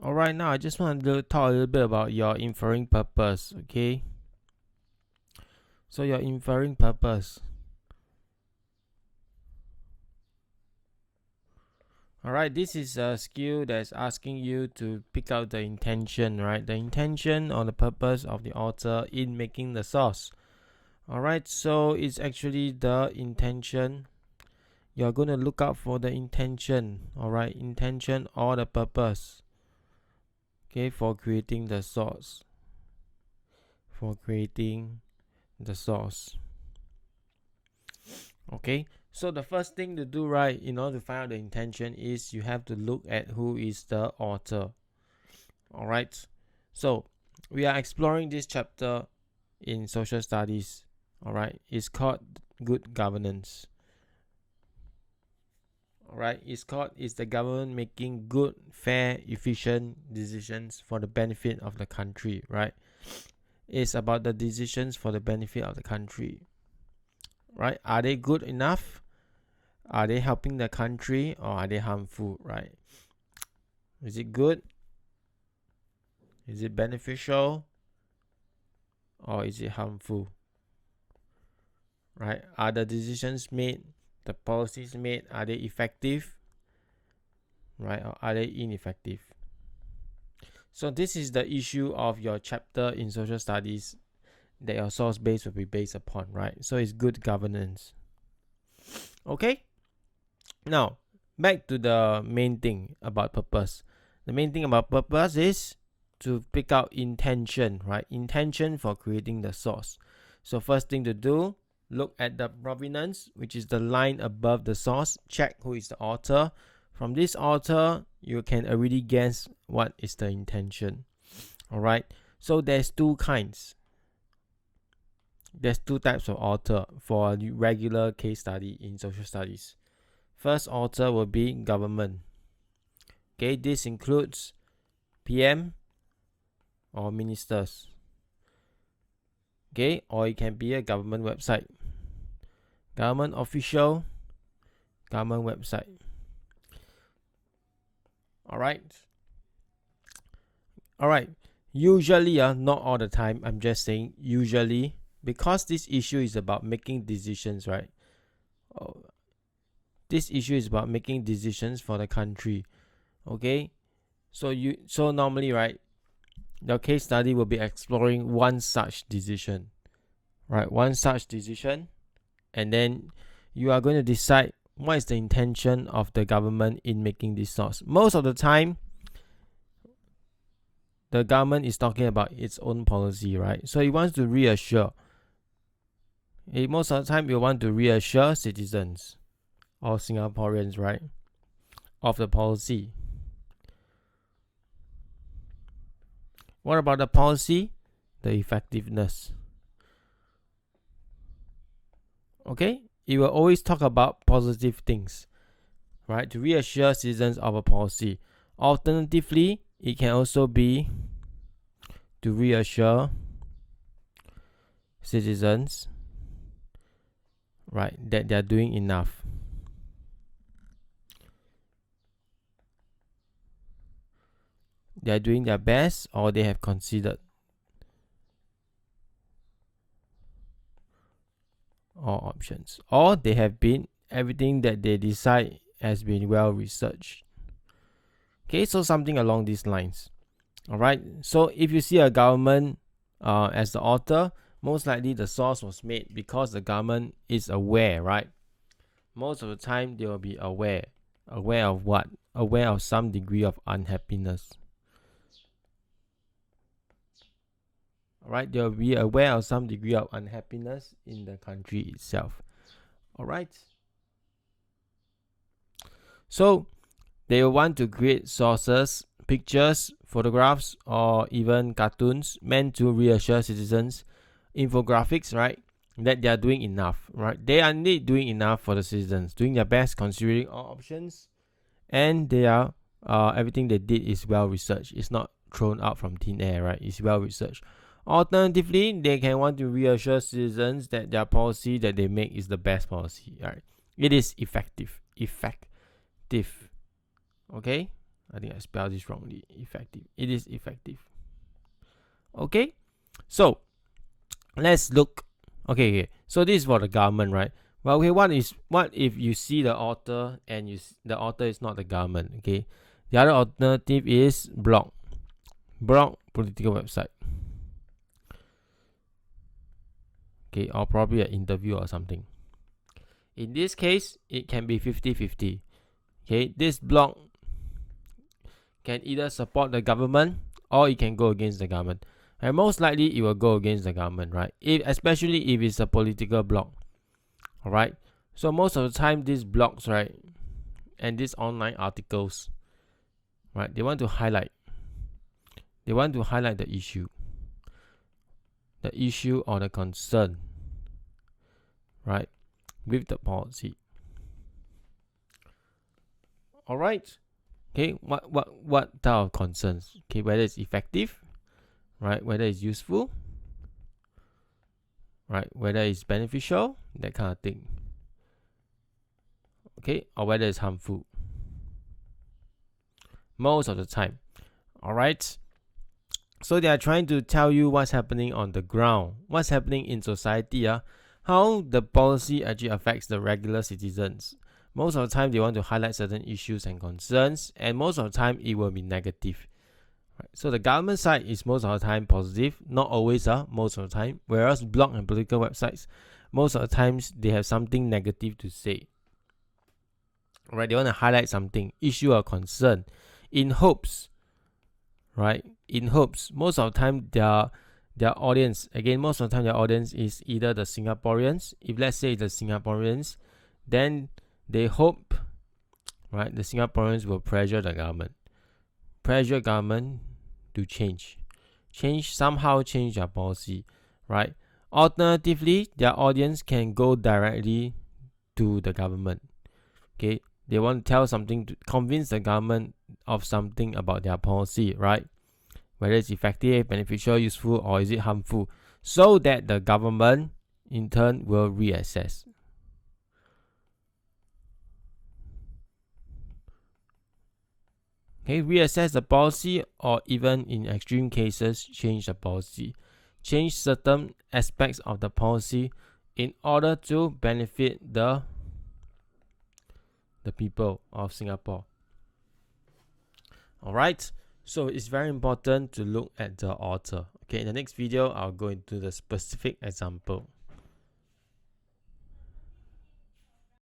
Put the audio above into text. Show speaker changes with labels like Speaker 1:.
Speaker 1: Alright, now I just want to talk a little bit about your inferring purpose, okay? So your inferring purpose. Alright, this is a skill that's asking you to pick out the intention, right? The intention or the purpose of the author in making the source. Alright, so it's actually the intention. You're going to look out for the intention, alright? Intention or the purpose, okay, for creating the source. For creating the source. Okay, so the first thing to do, right, in order to find out the intention is you have to look at who is the author. All right, so we are exploring this chapter in social studies. All right, it's called good governance. All right, it's the government making good, fair, efficient decisions for the benefit of the country. Right, it's about the decisions for the benefit of the country. Right, are they good enough? Are they helping the country or are they harmful, right? Is it good? Is it beneficial? Or is it harmful? Right? Are the decisions made, the policies made, are they effective? Right? Or are they ineffective? So this is the issue of your chapter in social studies that your source base will be based upon, right? So it's good governance. Okay? Now, back to the main thing about purpose. The main thing about purpose is to pick out intention, right? Intention for creating the source. So first thing to do, look at the provenance, which is the line above the source. Check who is the author. From this author, you can already guess what is the intention. All right. So there's two kinds. There's two types of author for a regular case study in social studies. First author will be government. Okay, this includes PM or ministers. Okay, or it can be a government website. Government official, government website. Alright. Alright. Usually, not all the time. I'm just saying usually, because this issue is about making decisions, right? This issue is about making decisions for the country. Okay, so normally, right, your case study will be exploring one such decision, right? One such decision, and then you are going to decide what is the intention of the government in making this source. Most of the time, the government is talking about its own policy, right? So it wants to reassure. Most of the time, you want to reassure citizens or Singaporeans, right, of the policy. What about the policy? The effectiveness. Okay, it will always talk about positive things, right, to reassure citizens of a policy. Alternatively, it can also be to reassure citizens, right, that they are doing enough. They are doing their best, or they have considered all options, or they have been, everything that they decide has been well researched. Okay, so something along these lines. All right, so if you see a government as the author, most likely the source was made because the government is aware, right? Most of the time they will be aware of what? Aware of some degree of unhappiness. All right, they'll be aware of some degree of unhappiness in the country itself. All right, so they will want to create sources, pictures, photographs, or even cartoons meant to reassure citizens, infographics, right, that they are doing enough, right? They are indeed doing enough for the citizens, doing their best, considering all options, and they are everything they did is well researched. It's not thrown out from thin air, right? It's well researched. Alternatively, they can want to reassure citizens that their policy that they make is the best policy, right? It is effective. Okay, I think I spelled this wrongly. Effective. It is effective. Okay, so let's look. Okay. So this is for the government, right? Well, okay, what if you see the author and the author is not the government? Okay, the other alternative is blog political website. Okay, or probably an interview or something. In this case, it can be 50-50. Okay, this blog can either support the government or it can go against the government. And most likely it will go against the government, right? Especially if it's a political blog. Alright. So most of the time these blogs, right, and these online articles, right, they want to highlight the issue. The issue or the concern, right, with the policy. Alright. Okay, what type of concerns? Okay, whether it's effective, right, whether it's useful, right, whether it's beneficial, that kind of thing. Okay, or whether it's harmful. Most of the time. Alright. So they are trying to tell you what's happening on the ground, what's happening in society, how the policy actually affects the regular citizens. Most of the time they want to highlight certain issues and concerns, and most of the time it will be negative. Right. So the government side is most of the time positive, not always, most of the time. Whereas blog and political websites, most of the times they have something negative to say. Right, they want to highlight something, issue or concern, in hopes. Right, in hopes. Most of the time their audience, again, most of the time their audience is either the Singaporeans. If let's say the Singaporeans, then they hope, right, the Singaporeans will pressure the government. Pressure government to somehow change their policy, right? Alternatively, their audience can go directly to the government. Okay, they want to tell something to convince the government of something about their policy, right? Whether it's effective, beneficial, useful, or is it harmful, so that the government in turn will reassess. Okay, reassess the policy, or even in extreme cases, change the policy. Change certain aspects of the policy in order to benefit the people of Singapore. Alright, so it's very important to look at the author. Okay, in the next video, I'll go into the specific example.